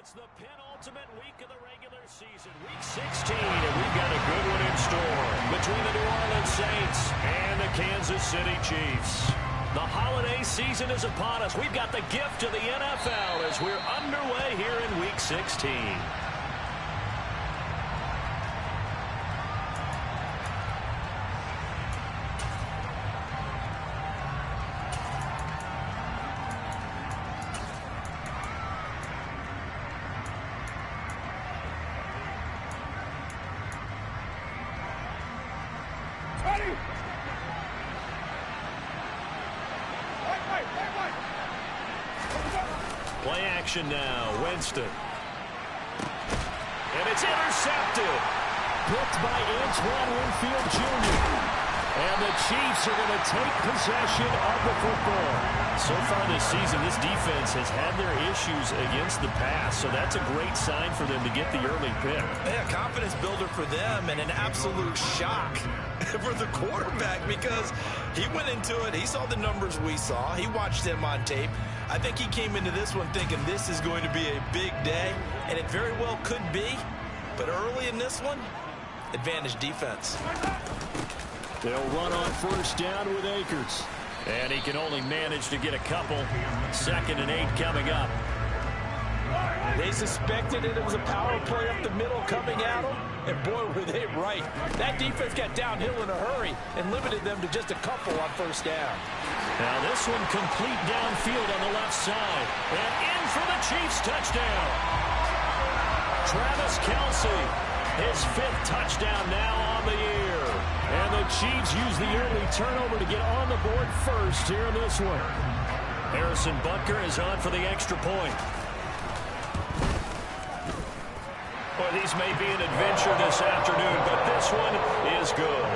It's the penultimate week of the regular season, week 16, and we've got a good one in store between the New Orleans Saints and the Kansas City Chiefs. The holiday season is upon us. We've got the gift of the NFL as we're underway here in week 16. Play action now, Winston. And it's intercepted. Picked by Antoine Winfield Jr. And the Chiefs are going to take possession of the football. So far this season, this defense has had their issues against the pass, so that's a great sign for them to get the early pick. Yeah, confidence builder for them and an absolute shock for the quarterback because he went into it. He saw the numbers we saw. He watched them on tape. I think he came into this one thinking this is going to be a big day, and it very well could be. But early in this one, advantage defense. They'll run on first down with Akers. And he can only manage to get a couple. 2nd and 8 coming up. They suspected it was a power play up the middle coming at them, and boy, were they right. That defense got downhill in a hurry and limited them to just a couple on first down. Now this one complete downfield on the left side. And in for the Chiefs touchdown. Travis Kelce, his 5th touchdown now on the year. And the Chiefs use the early turnover to get on the board first here in this one. Harrison Butker is on for the extra point. Boy, these may be an adventure this afternoon, but this one is good.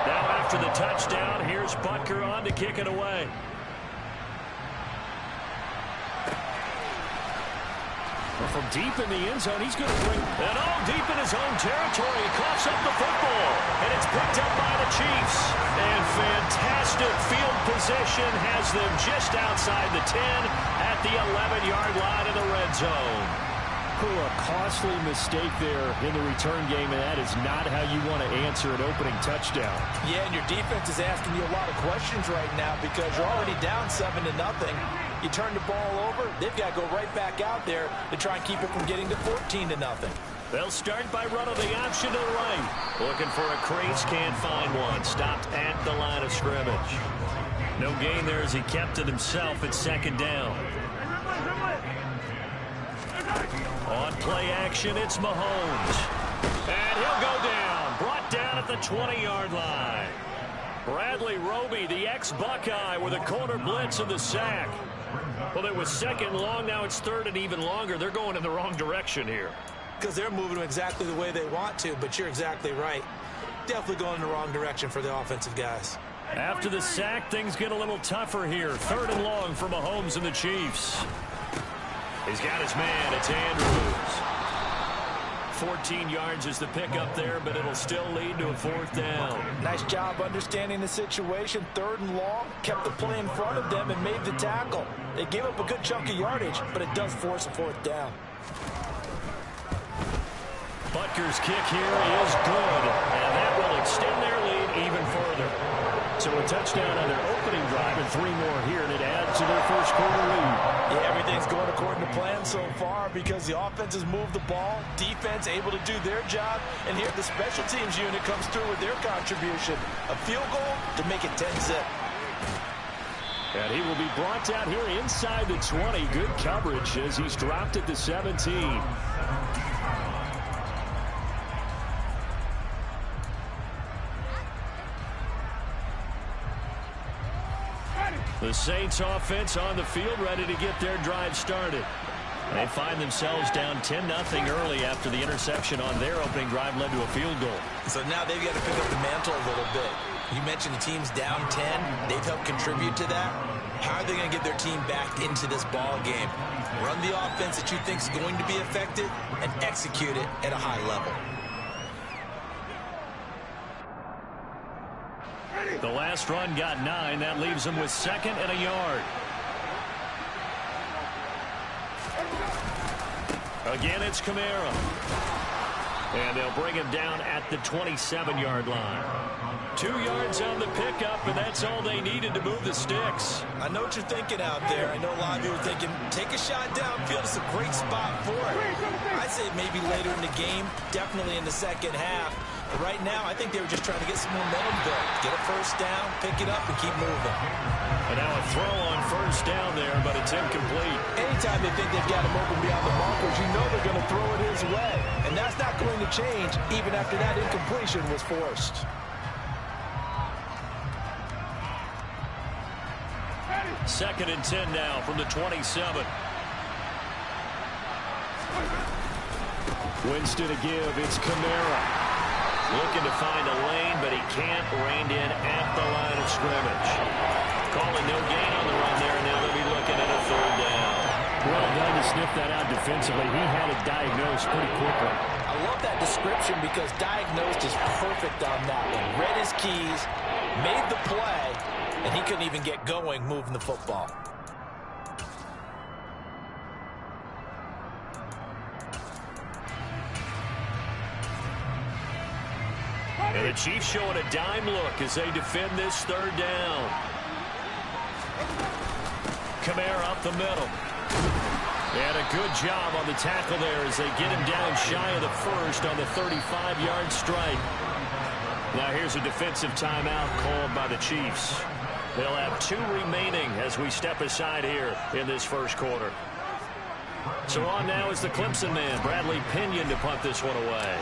Now after the touchdown, here's Butker on to kick it away. From deep in the end zone, he's going to bring... And all deep in his own territory. He coughs up the football. And it's picked up by the Chiefs. And fantastic field position has them just outside the 10 at the 11-yard line in the red zone. A costly mistake there in the return game, and that is not how you want to answer an opening touchdown. Yeah, and your defense is asking you a lot of questions right now because you're already down 7-0. You turn the ball over, they've got to go right back out there to try and keep it from getting to 14-0. They'll start by running the option to the right. Looking for a crease, can't find one. Stopped at the line of scrimmage. No gain there as he kept it himself at 2nd down. On play action, it's Mahomes. And he'll go down. Brought down at the 20-yard line. Bradley Roby, the ex-Buckeye, with a corner blitz and the sack. Well, it was 2nd long. Now it's 3rd and even longer. They're going in the wrong direction here. Because they're moving them exactly the way they want to, but you're exactly right. Definitely going in the wrong direction for the offensive guys. After the sack, things get a little tougher here. 3rd and long for Mahomes and the Chiefs. He's got his man. It's Andrews. 14 yards is the pickup there, but it'll still lead to a 4th down. Nice job understanding the situation. 3rd and long, kept the play in front of them and made the tackle. They gave up a good chunk of yardage, but it does force a 4th down. Butker's kick here is good, and that will extend their lead even further. So a touchdown on their opening drive and 3 more here, and it adds to their first quarter lead. Yeah, everything's going according to plan so far because the offense has moved the ball, defense able to do their job, and here the special teams unit comes through with their contribution. A field goal to make it 10-zip. And he will be brought down here inside the 20. Good coverage as he's dropped at the 17. The Saints offense on the field ready to get their drive started. They find themselves down 10-0 early after the interception on their opening drive led to a field goal. So now they've got to pick up the mantle a little bit. You mentioned the team's down 10. They've helped contribute to that. How are they going to get their team back into this ball game? Run the offense that you think is going to be effective and execute it at a high level. The last run got 9. That leaves them with 2nd and a yard. Again, it's Kamara. And they'll bring him down at the 27-yard line. 2 yards on the pickup, and that's all they needed to move the sticks. I know what you're thinking out there. I know a lot of you are thinking, take a shot downfield. It's a great spot for it. I'd say maybe later in the game, definitely in the second half. But right now, I think they were just trying to get some momentum built. Get a first down, pick it up, and keep moving. And now a throw on first down there, but it's incomplete. Anytime they think they've got him open beyond the markers, you know they're going to throw it his way. And that's not going to change even after that incompletion was forced. Second and 10 now from the 27. Winston to give. It's Kamara. Looking to find a lane, but he can't. Reined in at the line of scrimmage. Calling no gain on the run there, and now they'll be looking at a 3rd down. Well done to sniff that out defensively. He had it diagnosed pretty quickly. I love that description because diagnosed is perfect on that one. Read his keys, made the play, and he couldn't even get going moving the football. And the Chiefs showing a dime look as they defend this 3rd down. Kamara up the middle. And a good job on the tackle there as they get him down shy of the 1st on the 35-yard strike. Now here's a defensive timeout called by the Chiefs. They'll have 2 remaining as we step aside here in this first quarter. So on now is the Clemson man, Bradley Pinion, to punt this one away.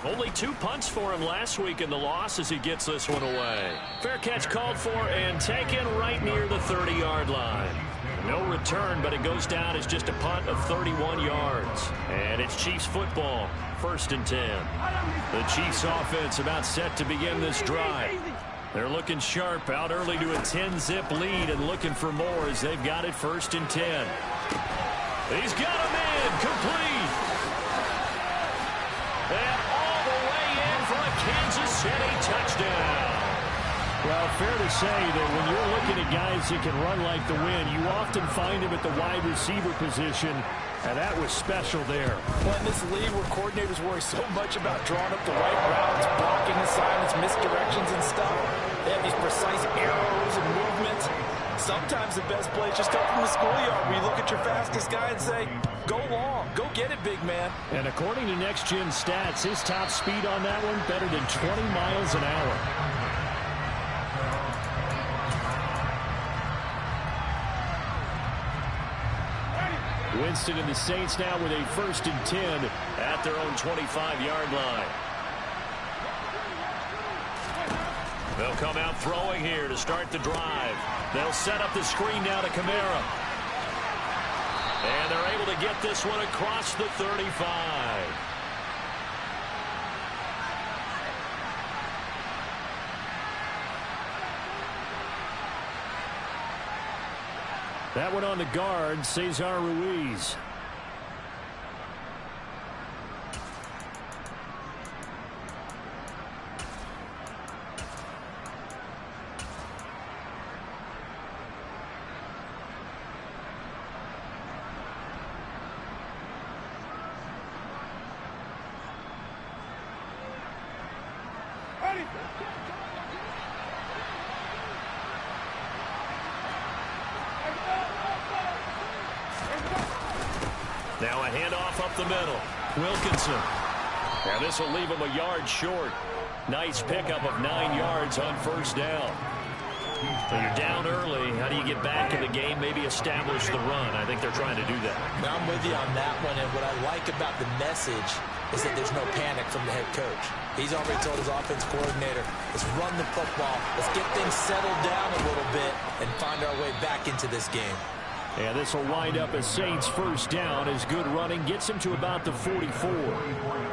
Only 2 punts for him last week in the loss as he gets this one away. Fair catch called for and taken right near the 30-yard line. No return, but it goes down as just a punt of 31 yards. And it's Chiefs football, 1st and 10. The Chiefs offense about set to begin this drive. They're looking sharp, out early to a 10-zip lead and looking for more as they've got it 1st and 10. He's got him in, complete. And all the way in for a Kansas City touchdown. Well, fair to say that when you're looking at guys that can run like the wind, you often find him at the wide receiver position, and that was special there. Well, in this league where coordinators worry so much about drawing up the right routes, blocking assignments, misdirections and stuff, they have these precise arrows and movements. Sometimes the best play is just up from the schoolyard where you look at your fastest guy and say, go long, go get it, big man. And according to Next Gen Stats, his top speed on that one better than 20 miles an hour. Winston and the Saints now with a 1st and 10 at their own 25-yard line. They'll come out throwing here to start the drive. They'll set up the screen now to Kamara. And they're able to get this one across the 35. That one on the guard, Cesar Ruiz. Now a handoff up the middle. Wilkinson. Now this will leave him a yard short. Nice pickup of 9 yards on 1st down. So you're down early. How do you get back in the game? Maybe establish the run. I think they're trying to do that. Now I'm with you on that one, and what I like about the message is that there's no panic from the head coach. He's already told his offense coordinator, let's run the football, let's get things settled down a little bit and find our way back into this game. And this will wind up as Saints 1st down as good running gets him to about the 44.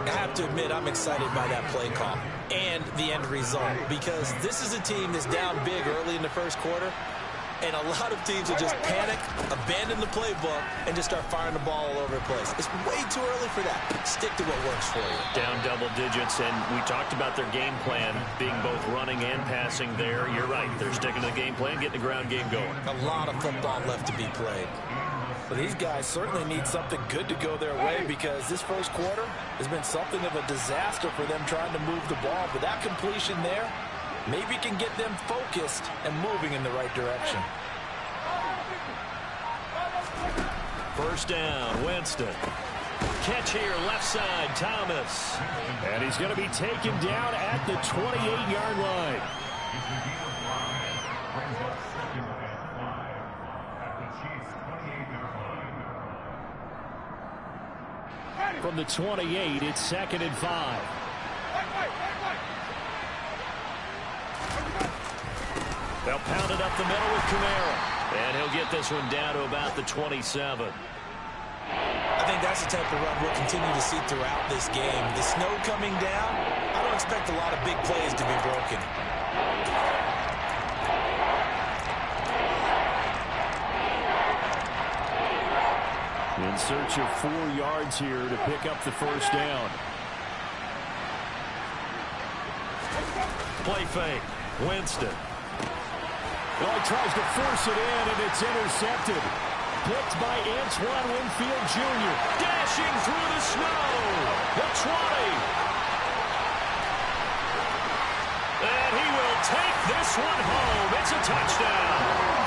I have to admit, I'm excited by that play call and the end result because this is a team that's down big early in the 1st quarter. And a lot of teams will just panic, abandon the playbook, and just start firing the ball all over the place. It's way too early for that. Stick to what works for you. Down double digits, and we talked about their game plan being both running and passing there. You're right. They're sticking to the game plan, getting the ground game going. A lot of football left to be played. Well, these guys certainly need something good to go their way because this first quarter has been something of a disaster for them trying to move the ball. But that completion there maybe can get them focused and moving in the right direction. First down, Winston. Catch here, left side, Thomas. And he's going to be taken down at the 28-yard line. From the 28, it's 2nd and 5. They'll pound it up the middle with Kamara. And he'll get this one down to about the 27. I think that's the type of run we'll continue to see throughout this game. The snow coming down, I don't expect a lot of big plays to be broken. In search of 4 yards here to pick up the first down. Play fake. Winston. Well, he tries to force it in, and it's intercepted. Picked by Antoine Winfield Jr. Dashing through the snow. The 20. And he will take this one home. It's a touchdown.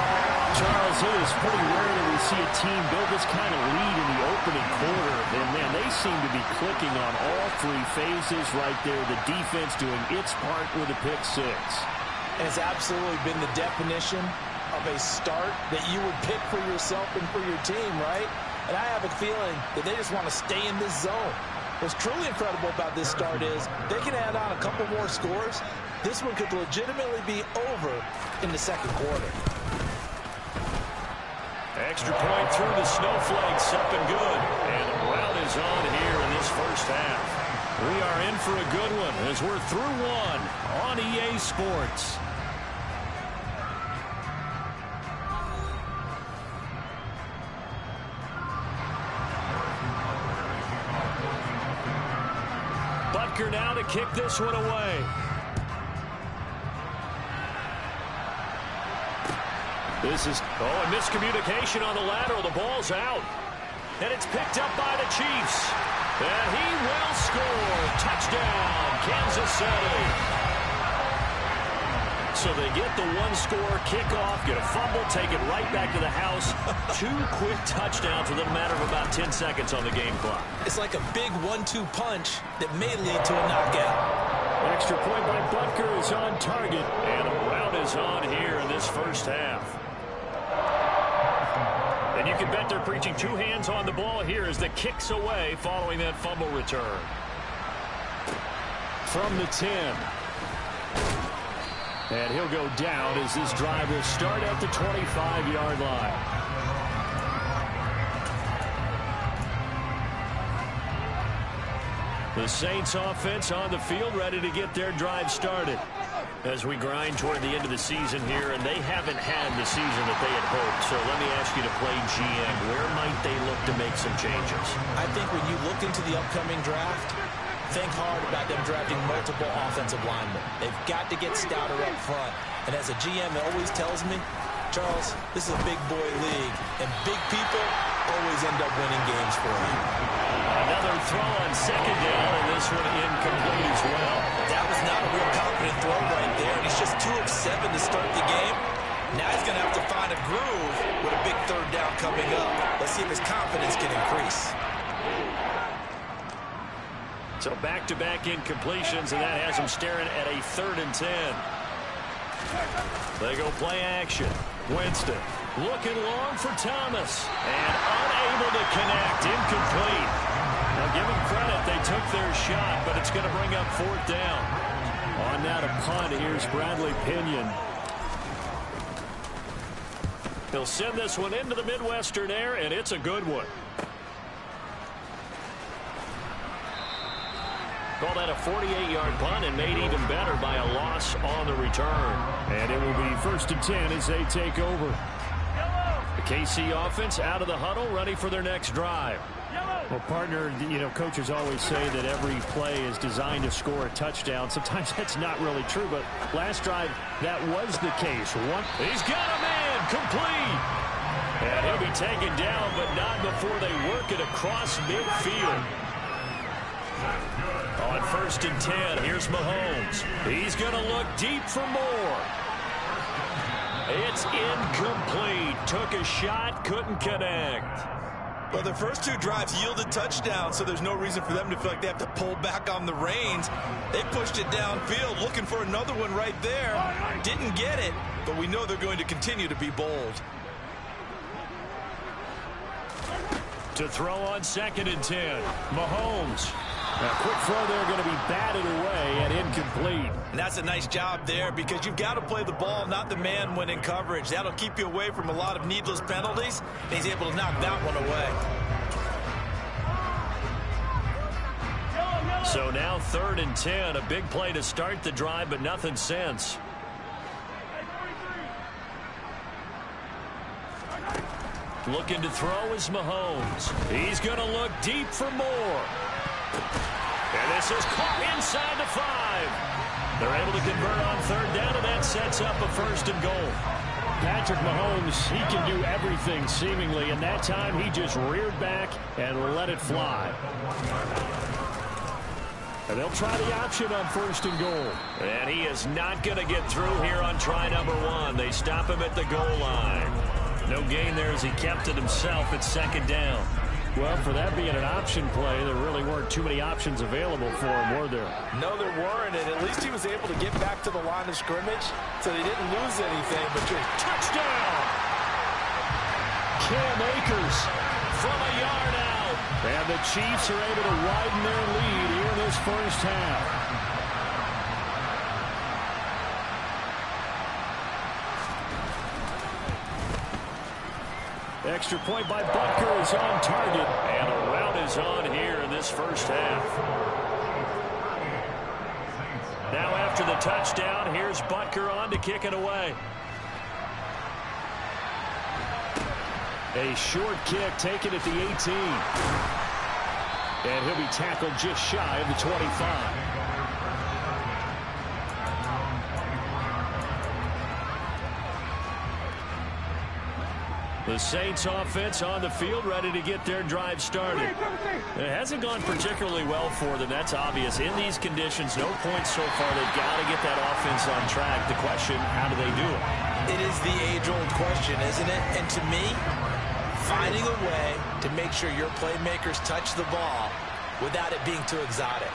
Charles, it is pretty rare that we see a team build this kind of lead in the opening quarter. And, man, they seem to be clicking on all 3 phases right there. The defense doing its part with a pick 6. And it's absolutely been the definition of a start that you would pick for yourself and for your team, right? And I have a feeling that they just want to stay in this zone. What's truly incredible about this start is they can add on a couple more scores. This one could legitimately be over in the second quarter. Extra point through the snowflakes, up and good. And the route is on here in this first half. We are in for a good one as we're through one on EA Sports. Butker now to kick this one away. This is, a miscommunication on the lateral. The ball's out. And it's picked up by the Chiefs. And he will score. Touchdown, Kansas City. So they get the one-score kickoff, get a fumble, take it right back to the house. 2 quick touchdowns within a matter of about 10 seconds on the game clock. It's like a big 1-2 punch that may lead to a knockout. Extra point by Butker is on target. And the route is on here in this first half. And you can bet they're preaching 2 hands on the ball here as the kick's away following that fumble return. From the 10. And he'll go down as this drive will start at the 25-yard line. The Saints offense on the field ready to get their drive started. As we grind toward the end of the season here, and they haven't had the season that they had hoped. So let me ask you to play GM. Where might they look to make some changes? I think when you look into the upcoming draft, think hard about them drafting multiple offensive linemen. They've got to get stouter up front. And as a GM, it always tells me, Charles, this is a big boy league, and big people always end up winning games for you. Another throw on second down, and this one incomplete as well. That was not a real confident throw right there, and he's just 2 of 7 to start the game. Now he's going to have to find a groove with a big third down coming up. Let's see if his confidence can increase. So back-to-back incompletions, and that has him staring at a 3rd and 10. They go play action. Winston looking long for Thomas, and unable to connect, incomplete. Now give them credit, they took their shot, but it's going to bring up 4th down. On now to punt, here's Bradley Pinion. He'll send this one into the Midwestern air, and it's a good one. Call that a 48-yard punt and made even better by a loss on the return. And it will be 1st and 10 as they take over. The KC offense out of the huddle, ready for their next drive. Well, partner, coaches always say that every play is designed to score a touchdown. Sometimes that's not really true, but last drive, that was the case. He's got a man, complete. And he'll be taken down, but not before they work it across midfield. On 1st and 10, here's Mahomes. He's going to look deep for more. It's incomplete. Took a shot, couldn't connect. Well, their first 2 drives yielded touchdowns, so there's no reason for them to feel like they have to pull back on the reins. They pushed it downfield, looking for another one right there. Didn't get it, but we know they're going to continue to be bold. To throw on 2nd and 10, Mahomes. A quick throw there, going to be batted away and incomplete. And that's a nice job there because you've got to play the ball, not the man when in coverage. That'll keep you away from a lot of needless penalties. And he's able to knock that one away. So now 3rd and 10, a big play to start the drive, but nothing since. Looking to throw is Mahomes. He's going to look deep for more. And this is caught inside the 5. They're able to convert on 3rd down, and that sets up a 1st and goal. Patrick Mahomes, he can do everything seemingly, and that time he just reared back and let it fly. And they'll try the option on 1st and goal. And he is not going to get through here on try number 1. They stop him at the goal line. No gain there as he kept it himself at 2nd down. Well, for that being an option play, there really weren't too many options available for him, were there? No, there weren't, and at least he was able to get back to the line of scrimmage, so he didn't lose anything. But touchdown! Cam Akers from a yard out. And the Chiefs are able to widen their lead here in this first half. Extra point by Butker is on target. And a rout is on here in this first half. Now after the touchdown, here's Butker on to kick it away. A short kick taken at the 18. And he'll be tackled just shy of the 25. The Saints offense on the field, ready to get their drive started. It hasn't gone particularly well for them. That's obvious. In these conditions, no points so far. They've got to get that offense on track. The question, how do they do it? It is the age-old question, isn't it? And to me, finding a way to make sure your playmakers touch the ball without it being too exotic.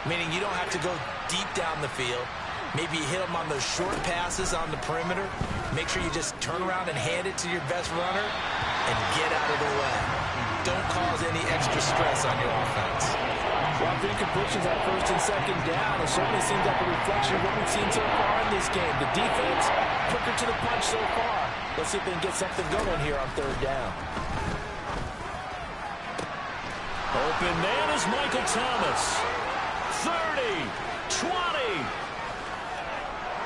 Meaning you don't have to go deep down the field. Maybe you hit them on those short passes on the perimeter. Make sure you just turn around and hand it to your best runner and get out of the way. Don't cause any extra stress on your offense. Well, the incompletions on 1st and 2nd down, it certainly seems like a reflection of what we've seen so far in this game. The defense, quicker to the punch so far. Let's see if they can get something going here on 3rd down. Open man is Michael Thomas. 30, 20.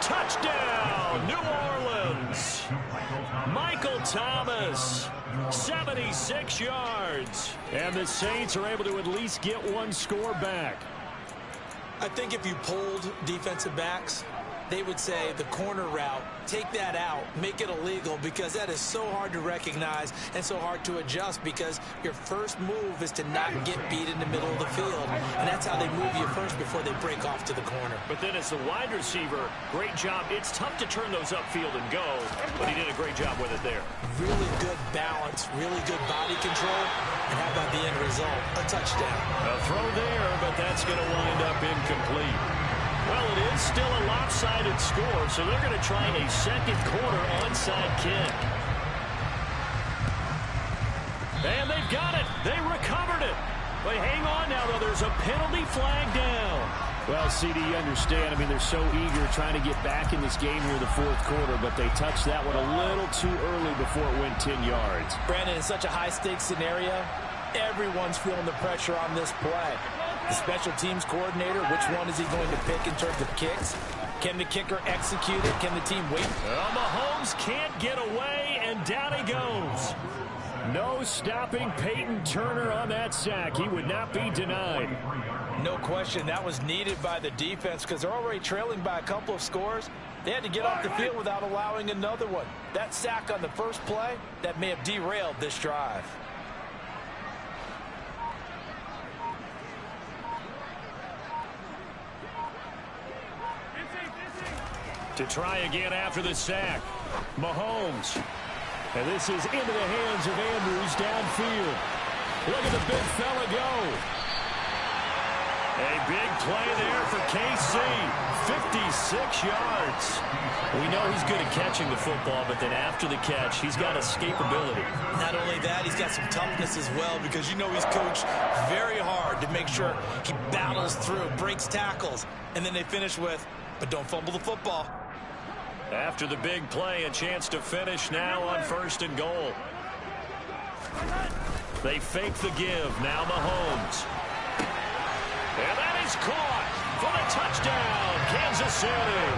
Touchdown, New Orleans. Michael Thomas, 76 yards. And the Saints are able to at least get one score back. I think if you polled defensive backs, they would say the corner route, take that out, make it illegal, because that is so hard to recognize and so hard to adjust, because your first move is to not get beat in the middle of the field, and that's how they move you first before they break off to the corner. But then as the wide receiver, great job. It's tough to turn those upfield and go, but he did a great job with it there. Really good balance, really good body control, and how about the end result? A touchdown. A throw there, but that's going to wind up incomplete. Well, it is still a lopsided score, so they're going to try a second quarter onside kick. And they've got it. They recovered it. But hang on now, though. There's a penalty flag down. Well, CD, you understand. I mean, they're so eager trying to get back in this game here in the 4th quarter, but they touched that one a little too early before it went 10 yards. Brandon, in such a high-stakes scenario, everyone's feeling the pressure on this play. The special teams coordinator, which one is he going to pick in terms of kicks? Can the kicker execute it? Can the team wait? Well, Mahomes can't get away, and down he goes. No stopping Peyton Turner on that sack. He would not be denied. No question, that was needed by the defense because they're already trailing by a couple of scores. They had to get off the field without allowing another one. That sack on the first play, that may have derailed this drive. To try again after the sack. Mahomes. And this is into the hands of Andrews downfield. Look at the big fella go. A big play there for KC. 56 yards. We know he's good at catching the football, but then after the catch, he's got escapability. Not only that, he's got some toughness as well because you know he's coached very hard to make sure he battles through, breaks tackles, and then they finish with, but don't fumble the football. After the big play, a chance to finish now on 1st and goal. They fake the give. Now Mahomes. And that is caught for the touchdown, Kansas City.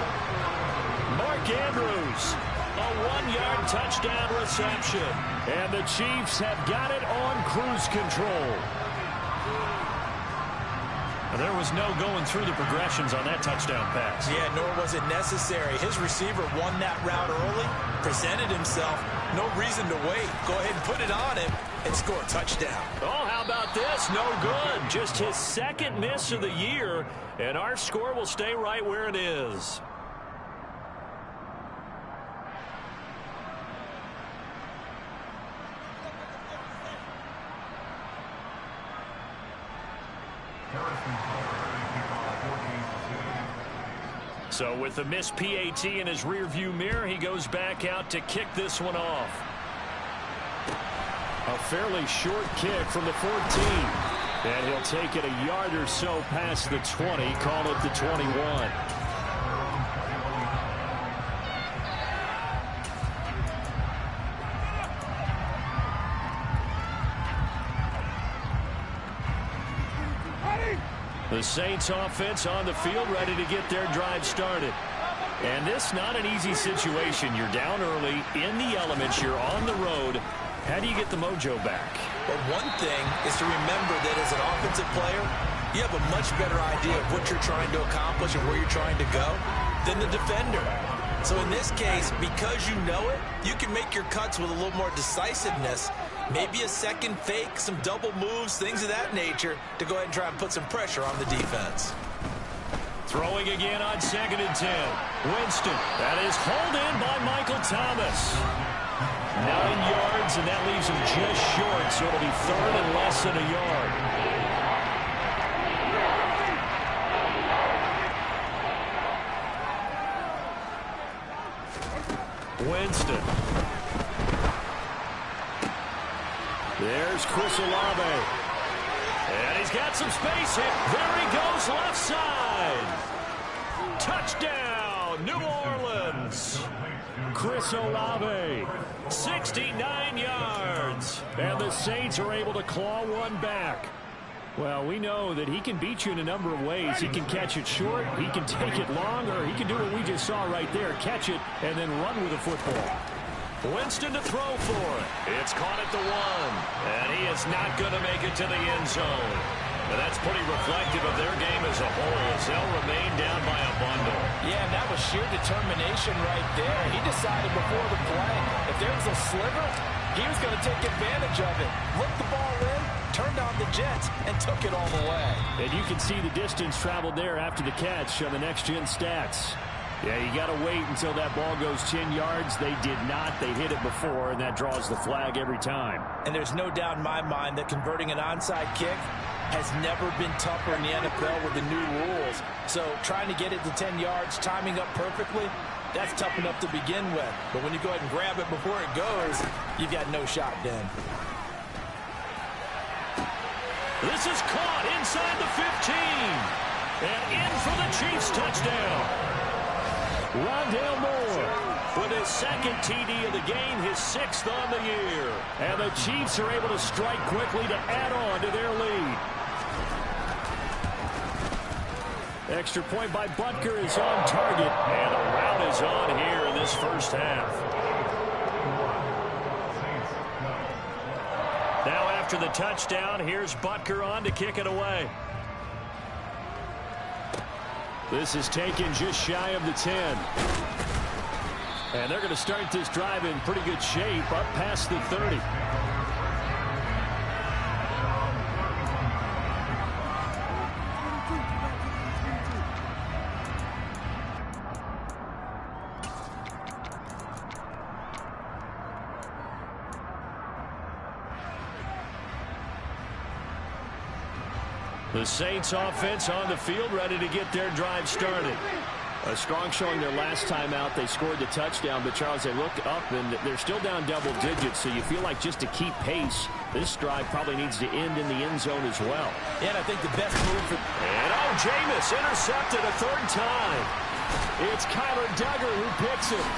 Mark Andrews, a 1-yard touchdown reception. And the Chiefs have got it on cruise control. And there was no going through the progressions on that touchdown pass. Yeah, nor was it necessary. His receiver won that route early, presented himself. No reason to wait. Go ahead and put it on him and score a touchdown. Oh, how about this? No good. Just his second miss of the year, and our score will stay right where it is. So with the missed PAT in his rearview mirror, he goes back out to kick this one off. A fairly short kick from the 14. And he'll take it a yard or so past the 20, call it the 21. The Saints offense on the field, ready to get their drive started. And this not an easy situation. You're down early, in the elements, you're on the road. How do you get the mojo back? But one thing is to remember that as an offensive player, you have a much better idea of what you're trying to accomplish and where you're trying to go than the defender. So in this case, because you know it, you can make your cuts with a little more decisiveness. Maybe a second fake, some double moves, things of that nature to go ahead and try and put some pressure on the defense. Throwing again on 2nd and 10. Winston. That is hauled in by Michael Thomas. 9 yards, and that leaves him just short, so it'll be 3rd and less than a yard. Winston. There's Chris Olave. And he's got some space here. There he goes, left side. Touchdown, New Orleans. Chris Olave, 69 yards. And the Saints are able to claw one back. Well, we know that he can beat you in a number of ways. He can catch it short, he can take it long, or he can do what we just saw right there, catch it and then run with the football. Winston to throw for it. It's caught at the 1. And he is not going to make it to the end zone. And that's pretty reflective of their game as a whole as they'll remain down by a bundle. Yeah, and that was sheer determination right there. He decided before the play, if there was a sliver, he was going to take advantage of it. Looked the ball in, turned on the Jets, and took it all the way. And you can see the distance traveled there after the catch on the next-gen stats. Yeah, you got to wait until that ball goes 10 yards. They did not. They hit it before, and that draws the flag every time. And there's no doubt in my mind that converting an onside kick has never been tougher in the NFL with the new rules. So trying to get it to 10 yards, timing up perfectly, that's tough enough to begin with. But when you go ahead and grab it before it goes, you've got no shot then. This is caught inside the 15. And in for the Chiefs touchdown. Rondale Moore with his second TD of the game, his 6th on the year. And the Chiefs are able to strike quickly to add on to their lead. Extra point by Butker is on target, and the rout is on here in this first half. Now after the touchdown, here's Butker on to kick it away. This is taken just shy of the 10. And they're going to start this drive in pretty good shape, up past the 30. The Saints offense on the field, ready to get their drive started. A strong showing their last time out. They scored the touchdown, but Charles, they look up and they're still down double digits, so you feel like just to keep pace, this drive probably needs to end in the end zone as well. Yeah, and I think the best move for... And Jameis intercepted a third time. It's Kyler Duggar who picks it.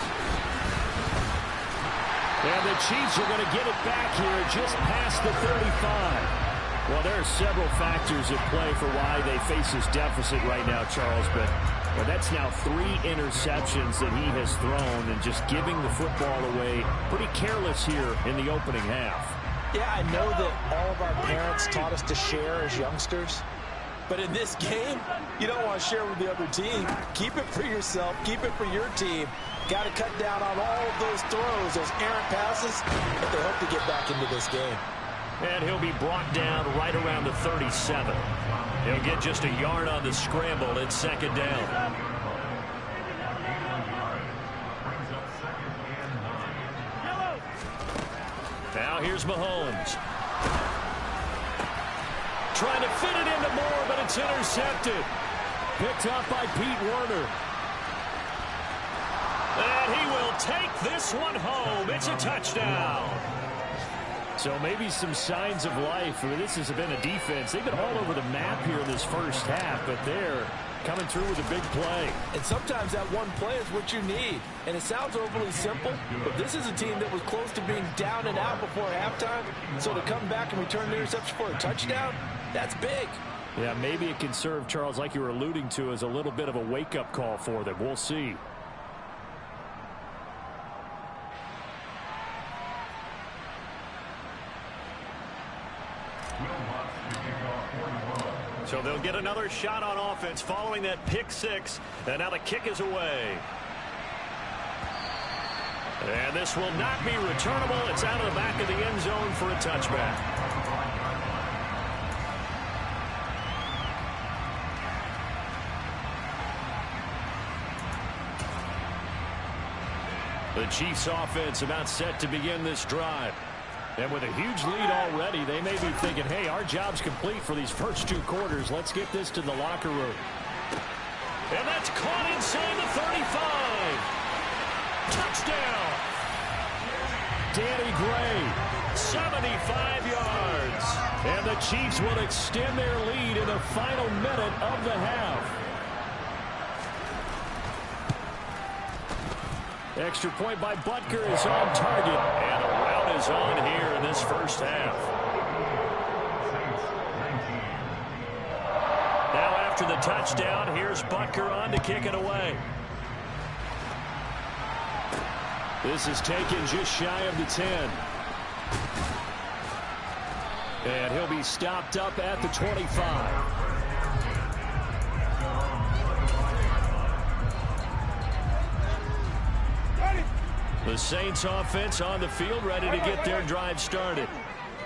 And the Chiefs are going to get it back here just past the 35. Well, there are several factors at play for why they face this deficit right now, Charles, but that's now 3 interceptions that he has thrown and just giving the football away pretty careless here in the opening half. Yeah, I know that all of our parents taught us to share as youngsters, but in this game, you don't want to share with the other team. Keep it for yourself. Keep it for your team. Got to cut down on all of those throws, those errant passes, but they hope to get back into this game. And he'll be brought down right around the 37. He'll get just a yard on the scramble at second down. Now here's Mahomes. Trying to fit it into Moore, but it's intercepted. Picked up by Pete Werner. And he will take this one home. It's a touchdown. So maybe some signs of life. This has been a defense. They've been all over the map here in this first half, but they're coming through with a big play. And sometimes that one play is what you need. And it sounds overly simple, but this is a team that was close to being down and out before halftime. So to come back and return the interception for a touchdown, that's big. Yeah, maybe it can serve, Charles, like you were alluding to, as a little bit of a wake-up call for them. We'll see. So they'll get another shot on offense following that pick 6. And now the kick is away. And this will not be returnable. It's out of the back of the end zone for a touchback. The Chiefs offense about set to begin this drive. And with a huge lead already, they may be thinking, hey, our job's complete for these first 2 quarters. Let's get this to the locker room. And that's caught inside the 35. Touchdown. Danny Gray, 75 yards. And the Chiefs will extend their lead in the final minute of the half. Extra point by Butker is on target. And the rout is on here in this first half. Now after the touchdown, here's Butker on to kick it away. This is taken just shy of the 10. And he'll be stopped up at the 25. The Saints offense on the field, ready to get their drive started.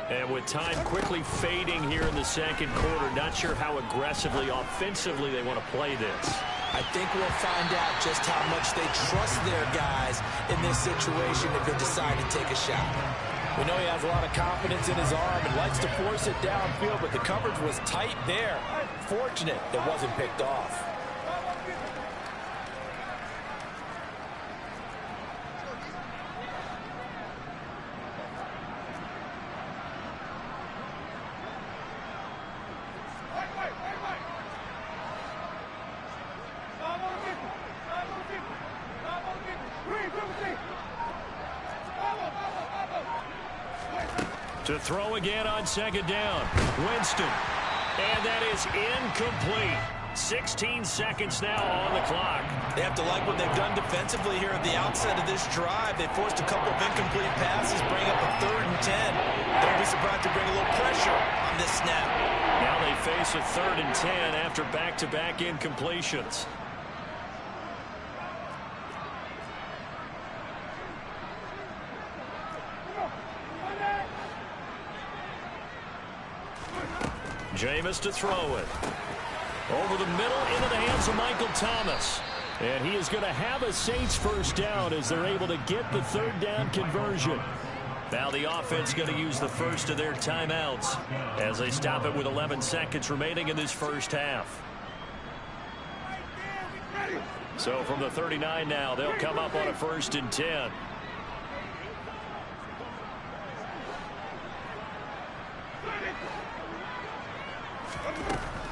And with time quickly fading here in the second quarter, not sure how aggressively, offensively they want to play this. I think we'll find out just how much they trust their guys in this situation if they decide to take a shot. We know he has a lot of confidence in his arm and likes to force it downfield, but the coverage was tight there. Fortunate it wasn't picked off. To throw again on second down. Winston. And that is incomplete. 16 seconds now on the clock. They have to like what they've done defensively here at the outset of this drive. They forced a couple of incomplete passes, bring up a 3rd and 10. Don't be surprised to bring a little pressure on this snap. Now they face a 3rd and 10 after back-to-back incompletions. Jameis to throw it. Over the middle into the hands of Michael Thomas. And he is going to have a Saints first down as they're able to get the 3rd down conversion. Now the offense going to use the first of their timeouts as they stop it with 11 seconds remaining in this first half. So from the 39 now, they'll come up on a 1st and 10.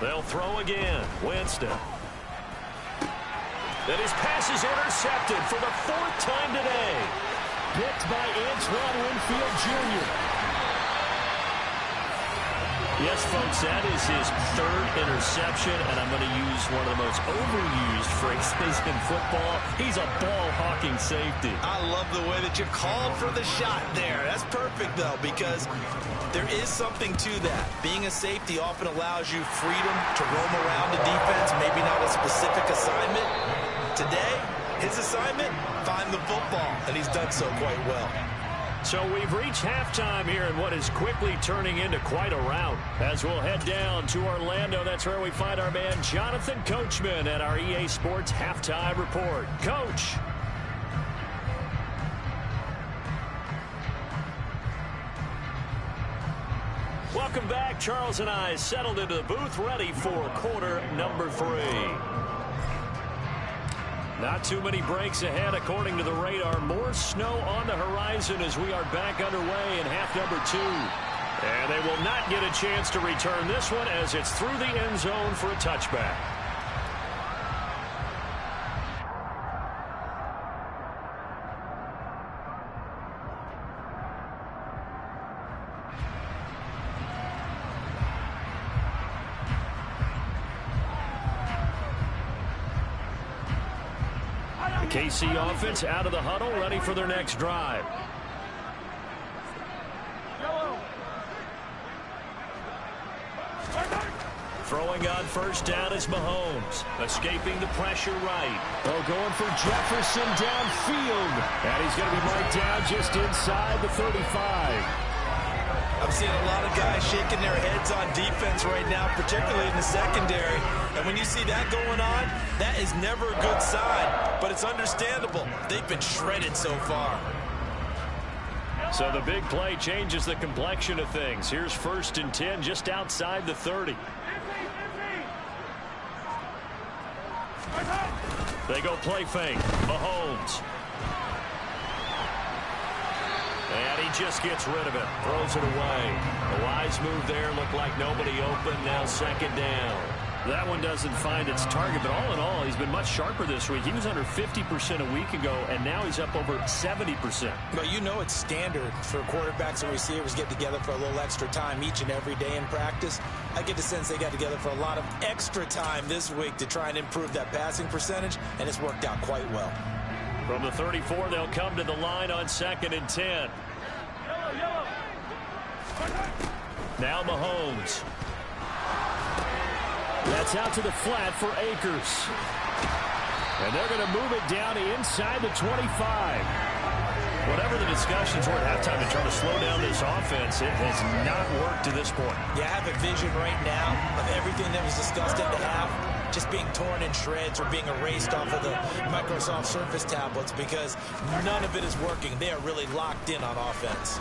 They'll throw again. Winston. And his pass is intercepted for the 4th time today. Picked by Antoine Winfield Jr. Yes, folks, that is his 3rd interception, and I'm going to use one of the most overused phrases in football. He's a ball-hawking safety. I love the way that you called for the shot there. That's perfect, though, because there is something to that. Being a safety often allows you freedom to roam around the defense, maybe not a specific assignment. Today, his assignment, find the football, and he's done so quite well. So we've reached halftime here in what is quickly turning into quite a rout. As we'll head down to Orlando, that's where we find our man Jonathan Coachman at our EA Sports Halftime Report. Coach. Welcome back. Charles and I settled into the booth, ready for quarter number 3. Not too many breaks ahead according to the radar. More snow on the horizon as we are back underway in half number 2. And they will not get a chance to return this one as it's through the end zone for a touchback. KC offense out of the huddle, ready for their next drive. Throwing on first down is Mahomes. Escaping the pressure right. Oh, going for Jefferson downfield. And he's going to be marked down just inside the 35. I'm seeing a lot of guys shaking their heads on defense right now, particularly in the secondary. And when you see that going on, that is never a good sign. But it's understandable. They've been shredded so far. So the big play changes the complexion of things. Here's 1st and 10 just outside the 30. They go play fake. Mahomes. And he just gets rid of it. Throws it away. A wise move there. Looked like nobody open. Now 2nd down. That one doesn't find its target, but all in all, he's been much sharper this week. He was under 50% a week ago, and now he's up over 70%. But you know it's standard for quarterbacks and receivers get together for a little extra time each and every day in practice. I get the sense they got together for a lot of extra time this week to try and improve that passing percentage, and it's worked out quite well. From the 34, they'll come to the line on 2nd and 10. Now Mahomes. That's out to the flat for Akers. And they're going to move it down to inside the 25. Whatever the discussions were at halftime to try to slow down this offense, it has not worked to this point. Yeah, I have a vision right now of everything that was discussed at the half just being torn in shreds or being erased off of the Microsoft Surface tablets because none of it is working. They are really locked in on offense.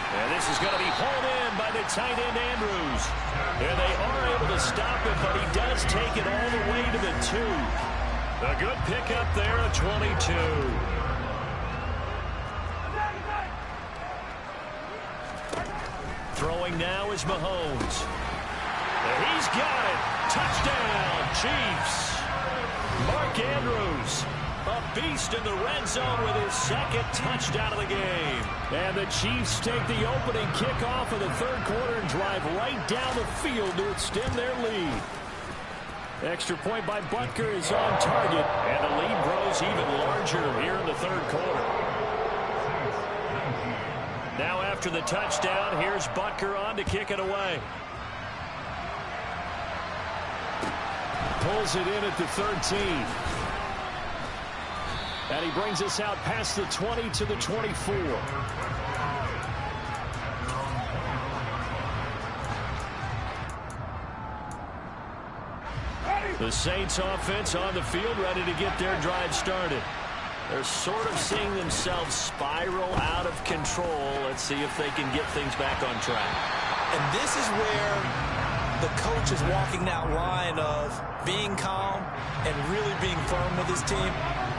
And this is going to be hauled in by the tight end Andrews. And they are able to stop it, but he does take it all the way to the 2. A good pickup there at 22. Throwing now is Mahomes. And he's got it. Touchdown, Chiefs. Mark Andrews. A beast in the red zone with his 2nd touchdown of the game. And the Chiefs take the opening kickoff of the 3rd quarter and drive right down the field to extend their lead. Extra point by Butker is on target, and the lead grows even larger here in the third quarter. Now after the touchdown, here's Butker on to kick it away. Pulls it in at the 13. And he brings us out past the 20 to the 24. The Saints offense on the field, ready to get their drive started. They're sort of seeing themselves spiral out of control. Let's see if they can get things back on track. And this is where the coach is walking that line of being calm and really being firm with his team.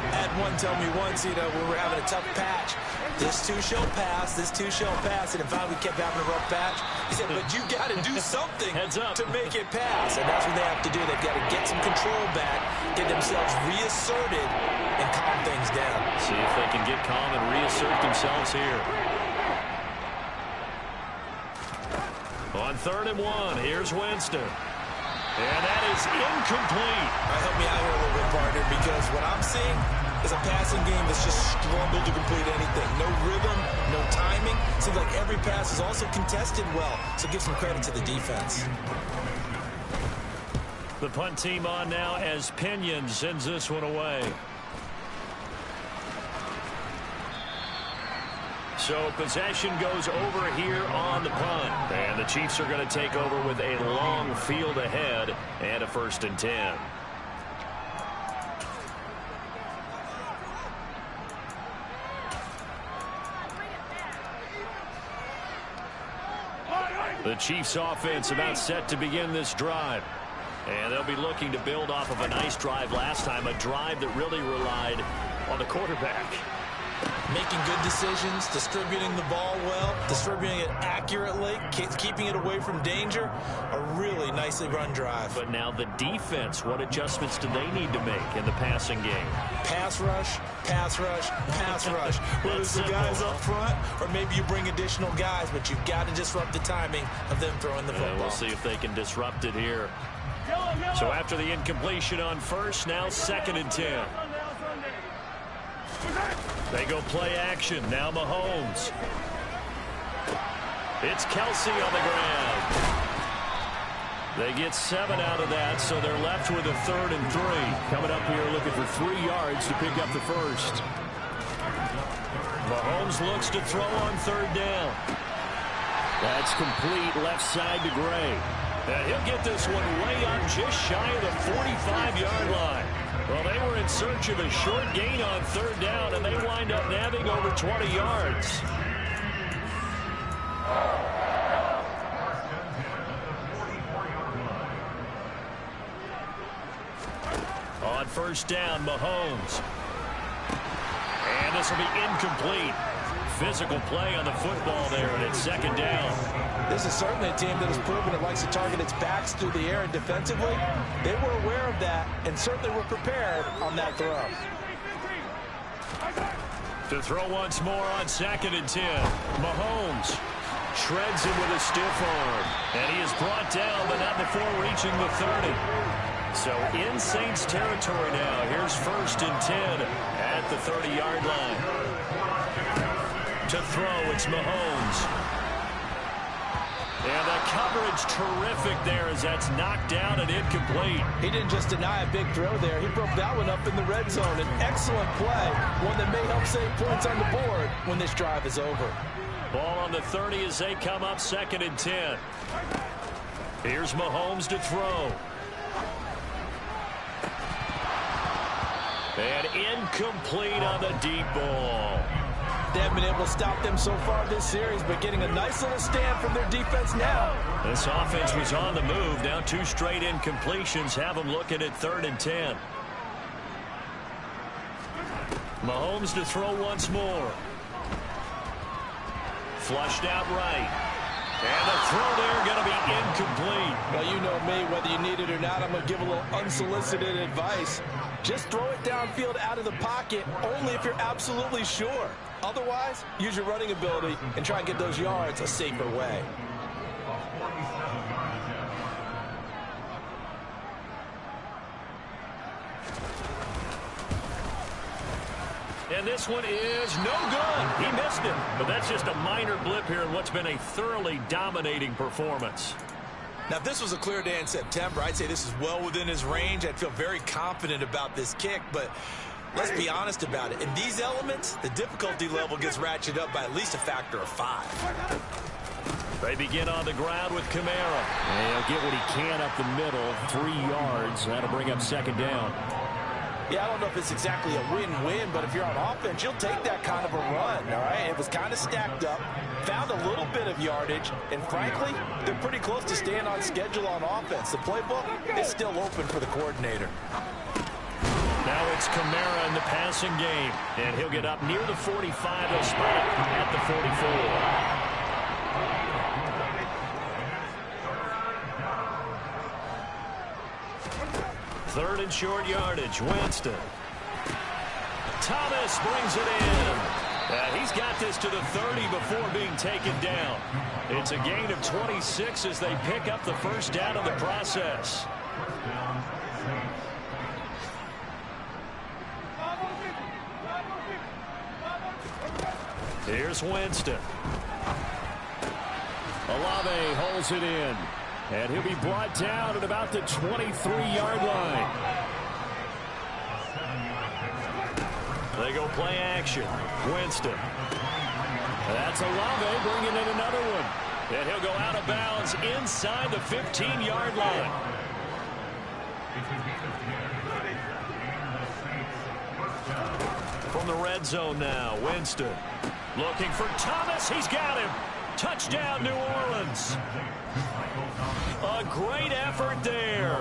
I had one tell me once, when we were having a tough patch, this too shall pass, this too shall pass, and finally we kept having a rough patch. He said, but you got to do something to make it pass, and that's what they have to do. They've got to get some control back, get themselves reasserted, and calm things down. See if they can get calm and reassert themselves here. On 3rd and 1, here's Winston. And that is incomplete. Help me out here a little bit, partner, because what I'm seeing is a passing game that's just struggled to complete anything. No rhythm, no timing. Seems like every pass is also contested well, so give some credit to the defense. The punt team on now as Pinion sends this one away. So possession goes over here on the punt. And the Chiefs are going to take over with a long field ahead and a 1st and 10. The Chiefs offense about set to begin this drive. And they'll be looking to build off of a nice drive last time, a drive that really relied on the quarterback. Making good decisions, distributing the ball well, distributing it accurately, keeping it away from danger. A really nicely run drive. But now the defense, what adjustments do they need to make in the passing game? Pass rush, pass rush, pass rush. Whether it's the guys up front or maybe you bring additional guys, but you've got to disrupt the timing of them throwing the football. We'll see if they can disrupt it here. So after the incompletion on 1st, now 2nd and 10. They go play action. Now Mahomes. It's Kelsey on the ground. They get 7 out of that, so they're left with a 3rd and 3. Coming up here looking for 3 yards to pick up the 1st. Mahomes looks to throw on 3rd down. That's complete left side to Gray. And he'll get this one way up just shy of the 45-yard line. Well, they were in search of a short gain on 3rd down, and they wind up nabbing over 20 yards. On 1st down, Mahomes. And this will be incomplete. Physical play on the football there, and it's 2nd down. This is certainly a team that has proven it likes to target its backs through the air and defensively. They were aware of that and certainly were prepared on that throw. To throw once more on 2nd and 10. Mahomes shreds him with a stiff arm. And he is brought down, but not before reaching the 30. So in Saints territory now. Here's 1st and 10 at the 30-yard line. To throw, it's Mahomes. And the coverage terrific there as that's knocked down and incomplete. He didn't just deny a big throw there. He broke that one up in the red zone. An excellent play, one that may help save points on the board when this drive is over. Ball on the 30 as they come up 2nd and 10. Here's Mahomes to throw. And incomplete on the deep ball. They haven't been able to stop them so far this series, but getting a nice little stand from their defense now. This offense was on the move. Now 2 straight incompletions have them looking at 3rd and 10. Mahomes to throw once more. Flushed out right. And the throw there going to be incomplete. Well, you know me, whether you need it or not, I'm going to give a little unsolicited advice. Just throw it downfield out of the pocket only if you're absolutely sure. Otherwise, use your running ability and try and get those yards a safer way. And this one is no good. He missed it. But that's just a minor blip here in what's been a thoroughly dominating performance. Now, if this was a clear day in September, I'd say this is well within his range. I'd feel very confident about this kick, but let's be honest about it. In these elements, the difficulty level gets ratcheted up by at least a factor of 5. They begin on the ground with Kamara. And he'll get what he can up the middle, 3 yards. That'll bring up second down. Yeah, I don't know if it's exactly a win-win, but if you're on offense, you'll take that kind of a run, all right? It was kind of stacked up, found a little bit of yardage, and frankly, they're pretty close to staying on schedule on offense. The playbook is still open for the coordinator. Now it's Kamara in the passing game, and he'll get up near the 45. They'll spot it at the 44. Third and short yardage. Winston. Thomas brings it in. He's got this to the 30 before being taken down. It's a gain of 26 as they pick up the first down in the process. Here's Winston. Olave holds it in. And he'll be brought down at about the 23-yard line. They go play action. Winston. That's Olave bringing in another one. And he'll go out of bounds inside the 15-yard line. From the red zone now, Winston. Looking for Thomas. He's got him. Touchdown, New Orleans. A great effort there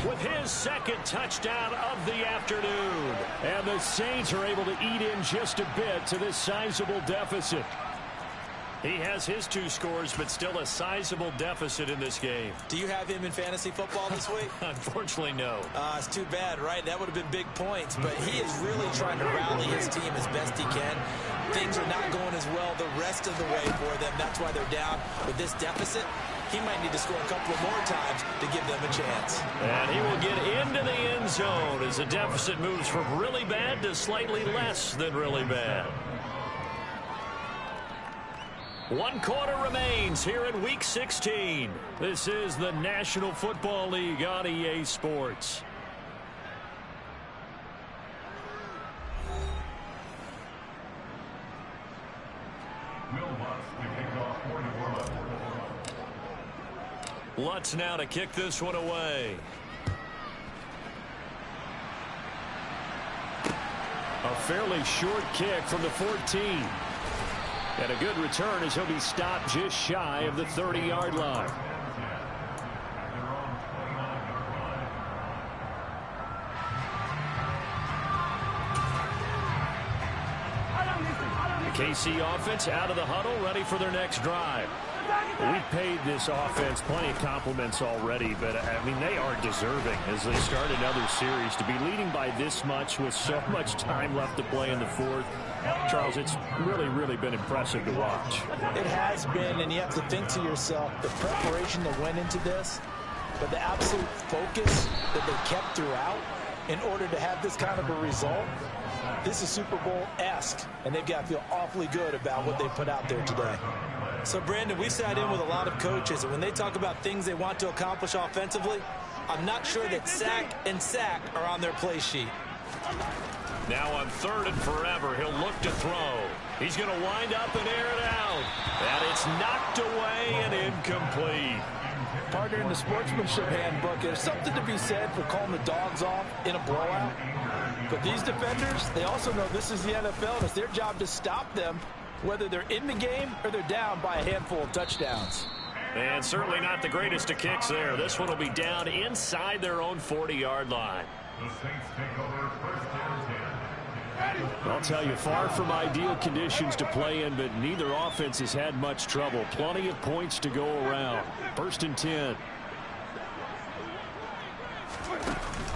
with his second touchdown of the afternoon. And the Saints are able to eat in just a bit to this sizable deficit. He has his 2 scores, but still a sizable deficit in this game. Do you have him in fantasy football this week? Unfortunately, no. It's too bad, right? That would have been big points, but he is really trying to rally his team as best he can. Things are not going as well the rest of the way for them. That's why they're down with this deficit. He might need to score a couple of more times to give them a chance. And he will get into the end zone as the deficit moves from really bad to slightly less than really bad. 1 quarter remains here in Week 16. This is the National Football League on EA Sports. Lutz now to kick this one away. A fairly short kick from the 14. And a good return as he'll be stopped just shy of the 30-yard line. The KC offense out of the huddle, ready for their next drive. We've paid this offense plenty of compliments already, but, I mean, they are deserving as they start another series. To be leading by this much with so much time left to play in the fourth, Charles, it's really, really been impressive to watch. It has been, and you have to think to yourself, the preparation that went into this, but the absolute focus that they kept throughout in order to have this kind of a result. This is Super Bowl-esque, and they've got to feel awfully good about what they put out there today. So, Brandon, we sat in with a lot of coaches, and when they talk about things they want to accomplish offensively, I'm not sure that sack and sack are on their play sheet. Now on 3rd and forever, he'll look to throw. He's going to wind up and air it out. And it's knocked away and incomplete. Partner, in the sportsmanship handbook, there's something to be said for calling the dogs off in a blowout. But these defenders, they also know this is the NFL, and it's their job to stop them, whether they're in the game or they're down by a handful of touchdowns. And certainly not the greatest of kicks there. This one will be down inside their own 40-yard line. The Saints take over 1st and 10. I'll tell you, far from ideal conditions to play in, but neither offense has had much trouble. Plenty of points to go around. 1st and 10.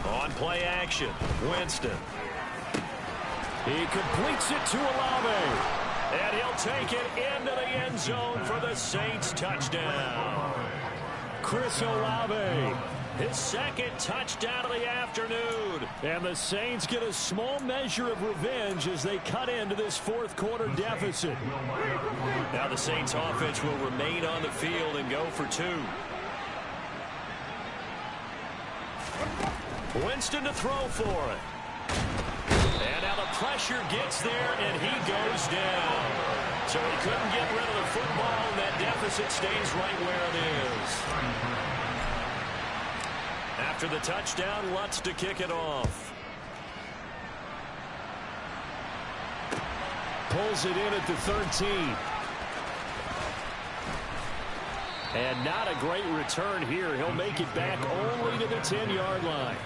On play action, Winston. He completes it to Olave. And he'll take it into the end zone for the Saints touchdown. Chris Olave His second touchdown of the afternoon. And the Saints get a small measure of revenge as they cut into this fourth quarter deficit. Now the Saints offense will remain on the field and go for two. Winston to throw for it. And now the pressure gets there, and he goes down. So he couldn't get rid of the football, and that deficit stays right where it is. After the touchdown, Lutz to kick it off. Pulls it in at the 13. And not a great return here. He'll make it back only to the 10-yard line.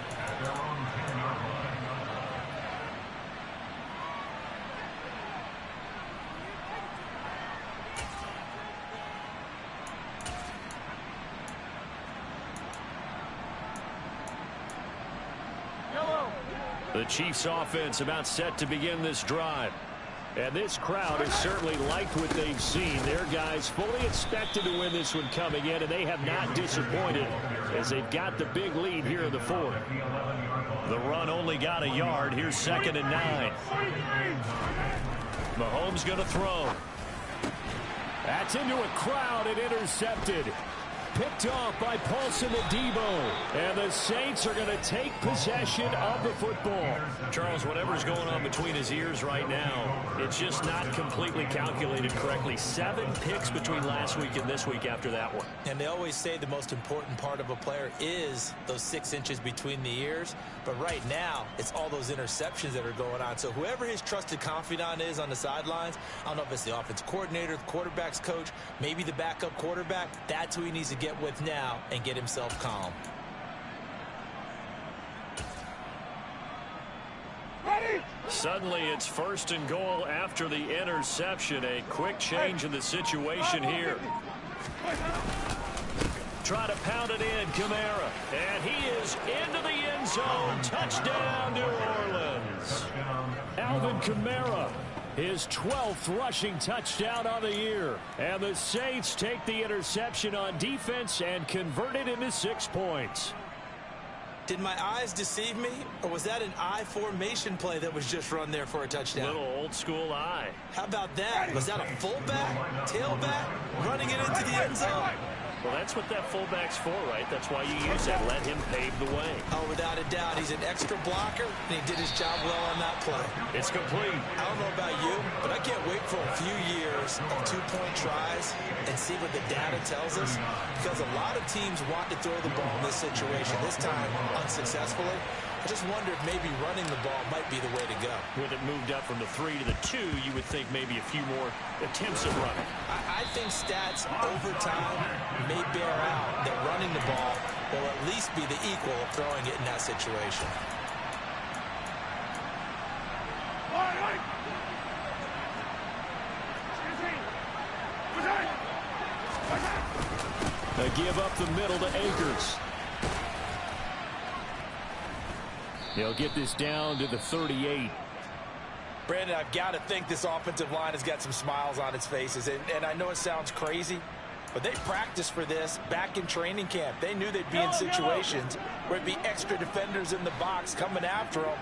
The Chiefs offense about set to begin this drive. And this crowd has certainly liked what they've seen. Their guys fully expected to win this one coming in, and they have not disappointed as they've got the big lead here in the fourth. The run only got a yard. Here's 2nd and 9. Mahomes going to throw. That's into a crowd and intercepted. Picked off by Paulson Adebo. And the Saints are going to take possession of the football. Charles, whatever's going on between his ears right now, it's just not completely calculated correctly. 7 picks between last week and this week after that one. And they always say the most important part of a player is those 6 inches between the ears. But right now, it's all those interceptions that are going on. So whoever his trusted confidant is on the sidelines, I don't know if it's the offense coordinator, the quarterback's coach, maybe the backup quarterback, that's who he needs to get with now and get himself calm. Suddenly it's 1st and goal after the interception. A quick change in the situation here. Try to pound it in, Kamara. And he is into the end zone. Touchdown, New Orleans. Alvin Kamara, his 12th rushing touchdown on the year. And the Saints take the interception on defense and convert it into 6 points. Did my eyes deceive me, or was that an I formation play that was just run there for a touchdown? Little old school eye. How about that? Was that a fullback, tailback, running it into the end zone? Well, that's what that fullback's for, right? That's why you use that. Let him pave the way. Oh, without a doubt, he's an extra blocker, and he did his job well on that play. It's complete. I don't know about you, but I can't wait for a few years of 2-point tries and see what the data tells us, because a lot of teams want to throw the ball in this situation. This time, unsuccessfully. I just wonder if maybe running the ball might be the way to go. When it moved up from the 3 to the 2, you would think maybe a few more attempts at running. I think stats over time may bear out that running the ball will at least be the equal of throwing it in that situation. They give up the middle to Akers. They'll get this down to the 38. Brandon, I've got to think this offensive line has got some smiles on its faces. And I know it sounds crazy, but they practiced for this back in training camp. They knew they'd be in situations where it'd be extra defenders in the box coming after them,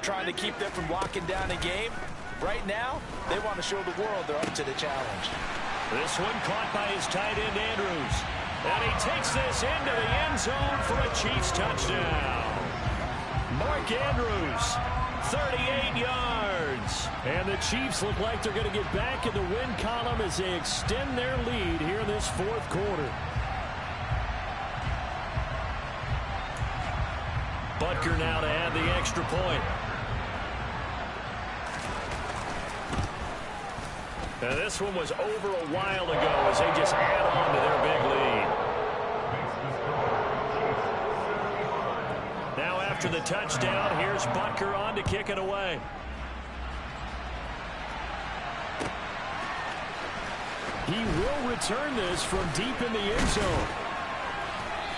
trying to keep them from locking down a game. Right now, they want to show the world they're up to the challenge. This one caught by his tight end, Andrews. And he takes this into the end zone for a Chiefs touchdown. Mark Andrews, 38 yards. And the Chiefs look like they're going to get back in the win column as they extend their lead here in this fourth quarter. Butker now to add the extra point. Now this one was over a while ago as they just add on to their big lead. Now after the touchdown, here's Butker on to kick it away. He will return this from deep in the end zone.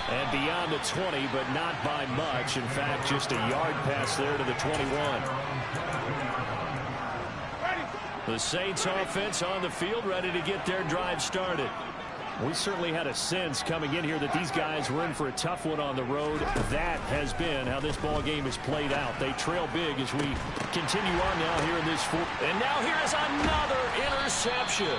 And beyond the 20, but not by much. In fact, just a yard pass there to the 21. The Saints offense on the field ready to get their drive started. We certainly had a sense coming in here that these guys were in for a tough one on the road. That has been how this ball game is played out. They trail big as we continue on now here in this fourth. And now here is another interception.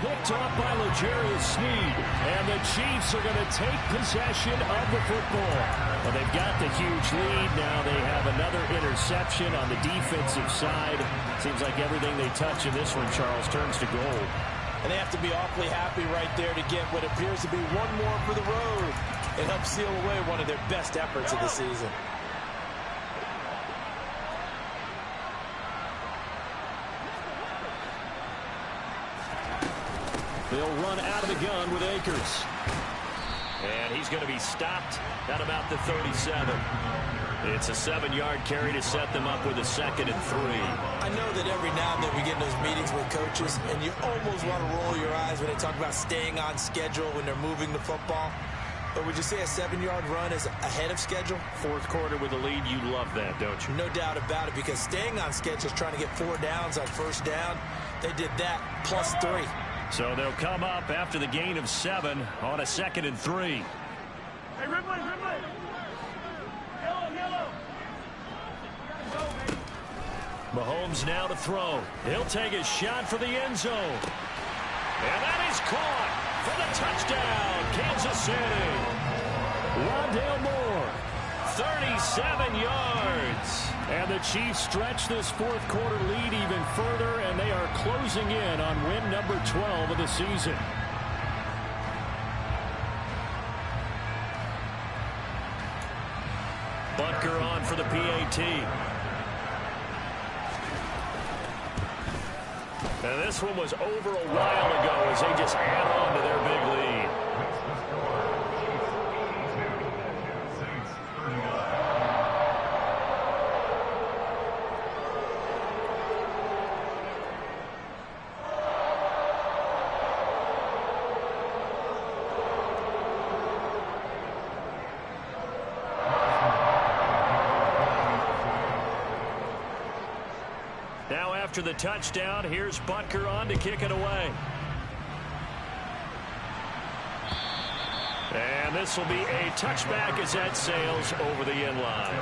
Picked off by L'Jarius Sneed. And the Chiefs are going to take possession of the football. Well, they've got the huge lead. Now they have another interception on the defensive side. Seems like everything they touch in this one, Charles, turns to gold. And they have to be awfully happy right there to get what appears to be one more for the road and help seal away one of their best efforts of the season. They'll run out of the gun with Akers. And he's going to be stopped at about the 37. It's a 7-yard carry to set them up with a 2nd and 3. I know that every now and then we get in those meetings with coaches, and you almost want to roll your eyes when they talk about staying on schedule when they're moving the football. But would you say a 7-yard run is ahead of schedule? Fourth quarter with a lead, you love that, don't you? No doubt about it, because staying on schedule is trying to get 4 downs on first down. They did that plus 3. So they'll come up after the gain of 7 on a 2nd and 3. Hey, Ridley. Yellow. Mahomes now to throw. He'll take a shot for the end zone. And that is caught for the touchdown, Kansas City. Rondale Moore, 37 yards. And the Chiefs stretch this fourth quarter lead even further, and they are closing in on win number 12 of the season. Butker on for the PAT. And this one was over a while ago as they just add on to their big lead. Now after the touchdown, here's Butker on to kick it away. And this will be a touchback as that sails over the end line.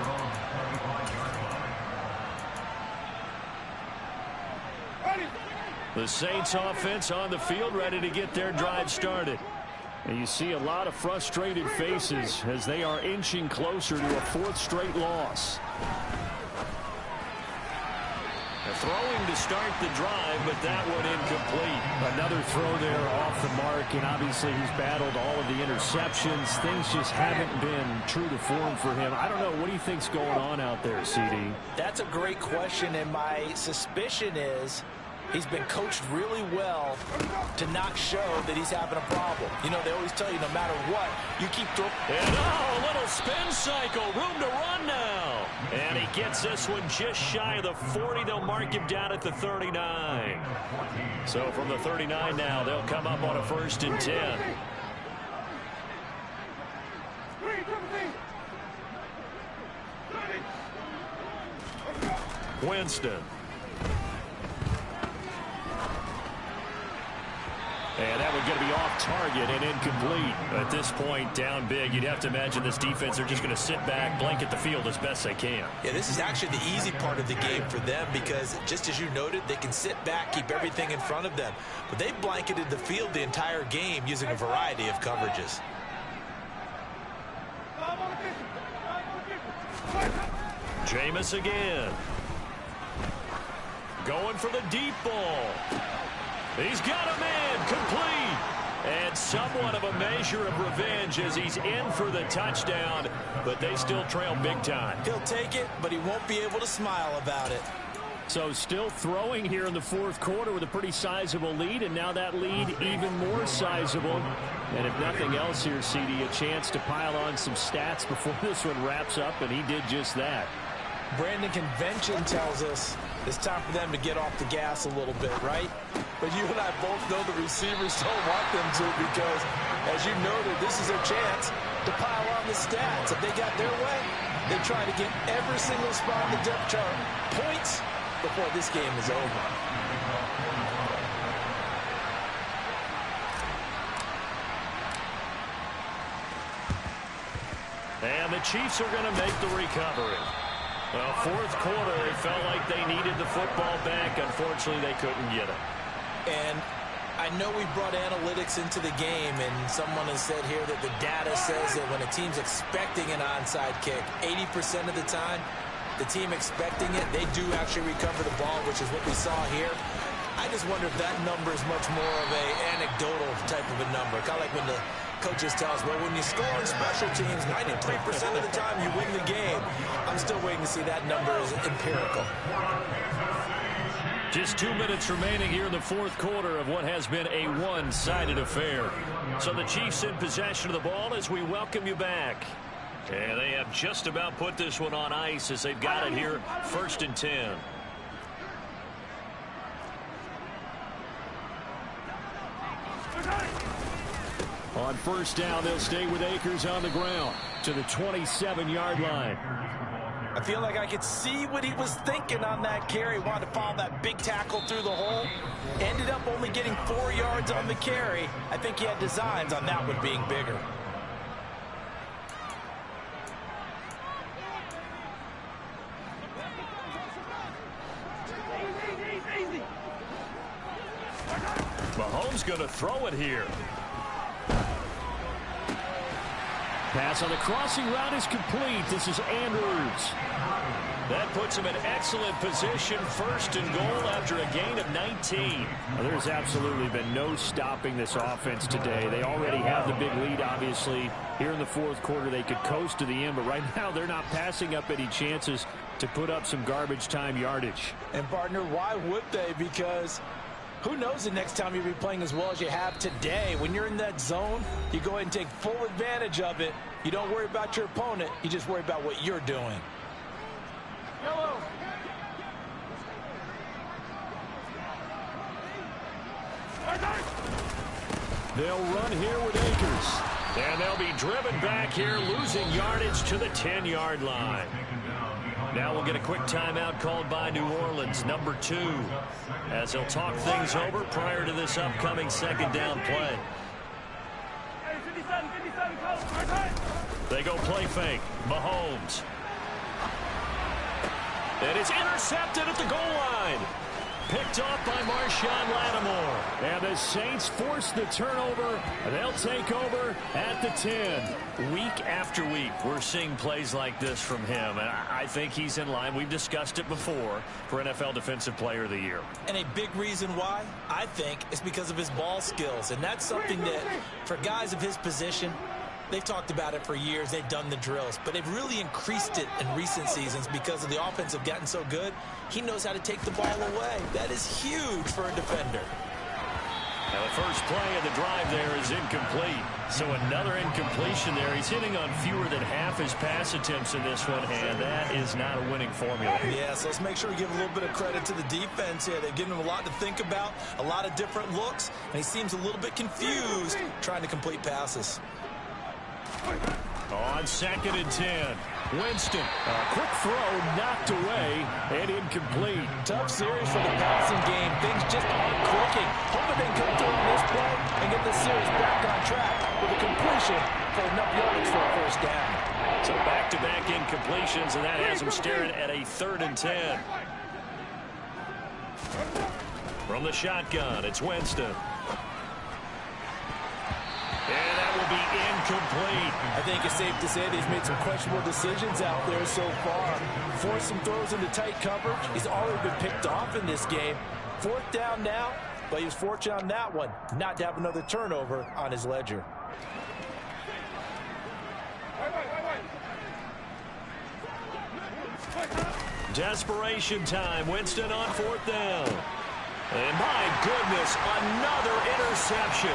The Saints offense on the field ready to get their drive started. And you see a lot of frustrated faces as they are inching closer to a 4th straight loss. Throwing to start the drive, but that one incomplete. Another throw there off the mark, and obviously he's battled all of the interceptions. Things just haven't been true to form for him. I don't know. What do you think's going on out there, CD? That's a great question, and my suspicion is he's been coached really well to not show that he's having a problem. You know, they always tell you no matter what, you keep throwing. And a little spin cycle. Room to run now. And he gets this one just shy of the 40. They'll mark him down at the 39. So from the 39 now, they'll come up on a 1st and 10. Winston. And that one going to be off target and incomplete. At this point, down big, you'd have to imagine this defense are just going to sit back, blanket the field as best they can. Yeah, this is actually the easy part of the game for them because, just as you noted, they can sit back, keep everything in front of them. But they blanketed the field the entire game using a variety of coverages. Jameis again. Going for the deep ball. He's got him in, complete. And somewhat of a measure of revenge as he's in for the touchdown, but they still trail big time. He'll take it, but he won't be able to smile about it. So still throwing here in the fourth quarter with a pretty sizable lead, and now that lead even more sizable. And if nothing else here, CD, a chance to pile on some stats before this one wraps up, and he did just that. Brandon, convention tells us it's time for them to get off the gas a little bit, right? But you and I both know the receivers don't want them to because, as you noted, this is their chance to pile on the stats. If they got their way, they try to get every single spot on the depth chart points before this game is over. And the Chiefs are going to make the recovery. Well, fourth quarter, they felt like they needed the football back. Unfortunately, they couldn't get it. And I know we brought analytics into the game, and someone has said here that the data says that when a team's expecting an onside kick, 80% of the time, the team expecting it, they do actually recover the ball, which is what we saw here. I just wonder if that number is much more of an anecdotal type of a number. Kind of like when the coaches tell us, well, when you score on special teams, 93% of the time you win the game. I'm still waiting to see that number is empirical. Just 2 minutes remaining here in the fourth quarter of what has been a one-sided affair. So the Chiefs in possession of the ball as we welcome you back. And they have just about put this one on ice as they've got it here, 1st and 10. On first down, they'll stay with Akers on the ground to the 27-yard line. I feel like I could see what he was thinking on that carry. Wanted to follow that big tackle through the hole. Ended up only getting 4 yards on the carry. I think he had designs on that one being bigger. Mahomes going to throw it here. Pass on the crossing route is complete. This is Andrews. That puts him in excellent position, 1st and goal after a gain of 19. Well, there's absolutely been no stopping this offense today. They already have the big lead, obviously. Here in the fourth quarter, they could coast to the end, but right now they're not passing up any chances to put up some garbage time yardage. And, partner, why would they? Because who knows the next time you'll be playing as well as you have today. When you're in that zone, you go ahead and take full advantage of it. You don't worry about your opponent. You just worry about what you're doing. They'll run here with Akers. And they'll be driven back here, losing yardage to the 10-yard line. Now we'll get a quick timeout called by New Orleans, number 2, as they'll talk things over prior to this upcoming second down play. They go play fake. Mahomes. And it's intercepted at the goal line. Picked off by Marshawn Lattimore. And the Saints force the turnover. They'll take over at the 10. Week after week, we're seeing plays like this from him. And I think he's in line. We've discussed it before for NFL Defensive Player of the Year. And a big reason why, I think, is because of his ball skills. And that's something that, for guys of his position, they've talked about it for years. They've done the drills. But they've really increased it in recent seasons because of the offense have gotten so good. He knows how to take the ball away. That is huge for a defender. Now the first play of the drive there is incomplete. So another incompletion there. He's hitting on fewer than half his pass attempts in this one, and that is not a winning formula. Yeah, so let's make sure we give a little bit of credit to the defense here. They've given him a lot to think about, a lot of different looks, and he seems a little bit confused trying to complete passes. On 2nd and 10, Winston. A quick throw knocked away and incomplete. Tough series for the passing game. Things just aren't clicking. Hoping they can come through on this play and get the series back on track with a completion for enough yards for a first down. So back-to-back incompletions, and that has them staring at a 3rd and 10. From the shotgun, it's Winston. And that will be incomplete. I think it's safe to say that he's made some questionable decisions out there so far. Forced some throws into tight coverage. He's already been picked off in this game. 4th down now, but he was fortunate on that one not to have another turnover on his ledger. Desperation time. Winston on 4th down. And my goodness, another interception.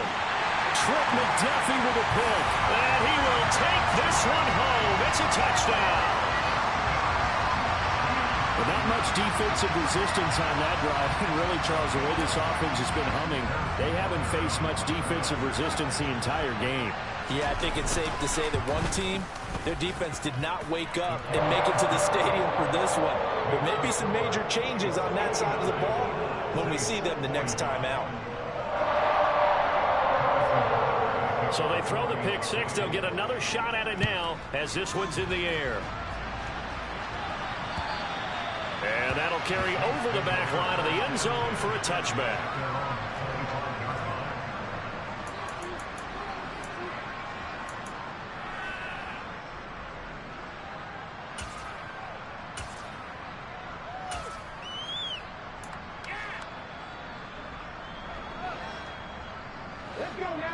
Trent McDuffie with a pick. And he will take this one home. It's a touchdown. But not much defensive resistance on that drive. And really, Charles, the way this offense has been humming, they haven't faced much defensive resistance the entire game. Yeah, I think it's safe to say that one team, their defense did not wake up and make it to the stadium for this one. There may be some major changes on that side of the ball when we see them the next time out. So they throw the pick six. They'll get another shot at it now as this one's in the air. And that'll carry over the back line of the end zone for a touchback.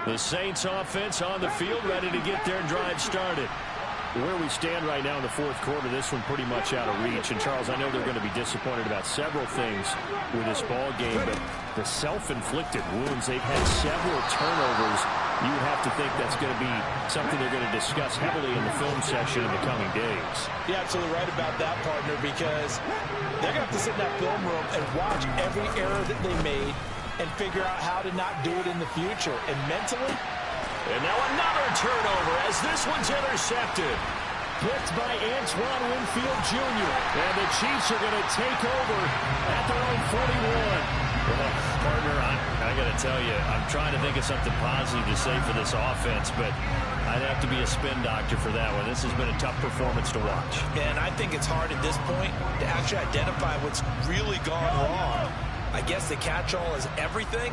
The Saints offense on the field, ready to get their drive started. Where we stand right now in the fourth quarter, this one pretty much out of reach. And, Charles, I know they're going to be disappointed about several things with this ball game, but the self-inflicted wounds, they've had several turnovers. You have to think that's going to be something they're going to discuss heavily in the film section in the coming days. You're absolutely right about that, partner, because they're going to have to sit in that film room and watch every error that they made and figure out how to not do it in the future. And mentally, and now another turnover as this one's intercepted. Blitzed by Antoine Winfield Jr. And the Chiefs are going to take over at their own 41. Well, partner, I got to tell you, I'm trying to think of something positive to say for this offense, but I'd have to be a spin doctor for that one. This has been a tough performance to watch. And I think it's hard at this point to actually identify what's really gone wrong. I guess the catch-all is everything.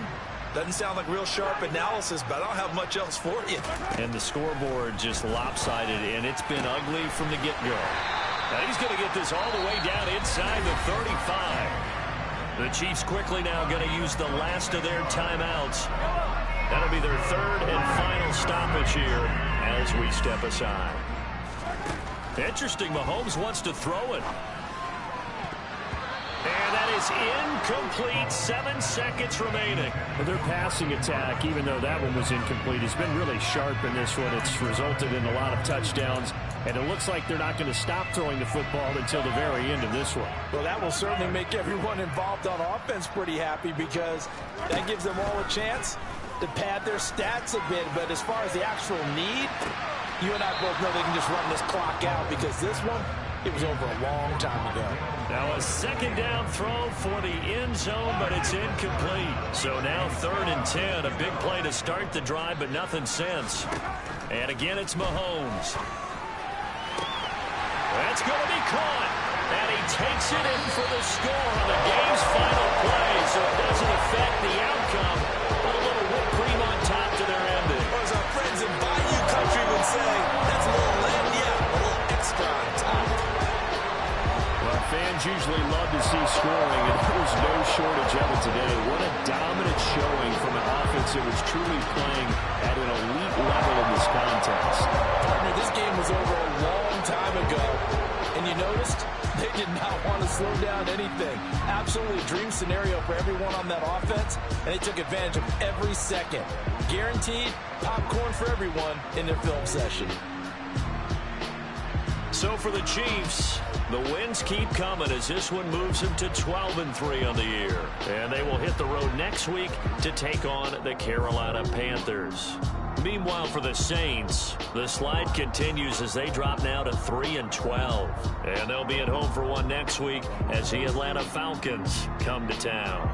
Doesn't sound like real sharp analysis, but I don't have much else for you. And the scoreboard just lopsided, and it's been ugly from the get-go. Now he's going to get this all the way down inside the 35. The Chiefs quickly now going to use the last of their timeouts. That'll be their third and final stoppage here as we step aside. Interesting, Mahomes wants to throw it. And that is incomplete. 7 seconds remaining. Well, their passing attack, even though that one was incomplete, has been really sharp in this one. It's resulted in a lot of touchdowns, and it looks like they're not going to stop throwing the football until the very end of this one. well, that will certainly make everyone involved on offense pretty happy because that gives them all a chance to pad their stats a bit. But as far as the actual need, you and I both know they can just run this clock out because this one, it was over a long time ago. Now a second down throw for the end zone, but it's incomplete. So now 3rd and 10. A big play to start the drive, but nothing since. And again, it's Mahomes. That's going to be caught. And he takes it in for the score on the game's final play. So it doesn't affect the outcome. Put a little whipped cream on top to their ending. Or as our friends in Bayou Country would say, that's a little lagniappe, a little extra on top. Well, fans usually love to see scoring, and there was no shortage of it today. What a dominant showing from an offense that was truly playing at an elite level in this contest. Partner, this game was over a long time ago, and you noticed they did not want to slow down anything. Absolutely a dream scenario for everyone on that offense, and they took advantage of every second. Guaranteed popcorn for everyone in their film session. So for the Chiefs, the wins keep coming as this one moves them to 12-3 on the year. And they will hit the road next week to take on the Carolina Panthers. Meanwhile, for the Saints, the slide continues as they drop now to 3-12. And they'll be at home for one next week as the Atlanta Falcons come to town.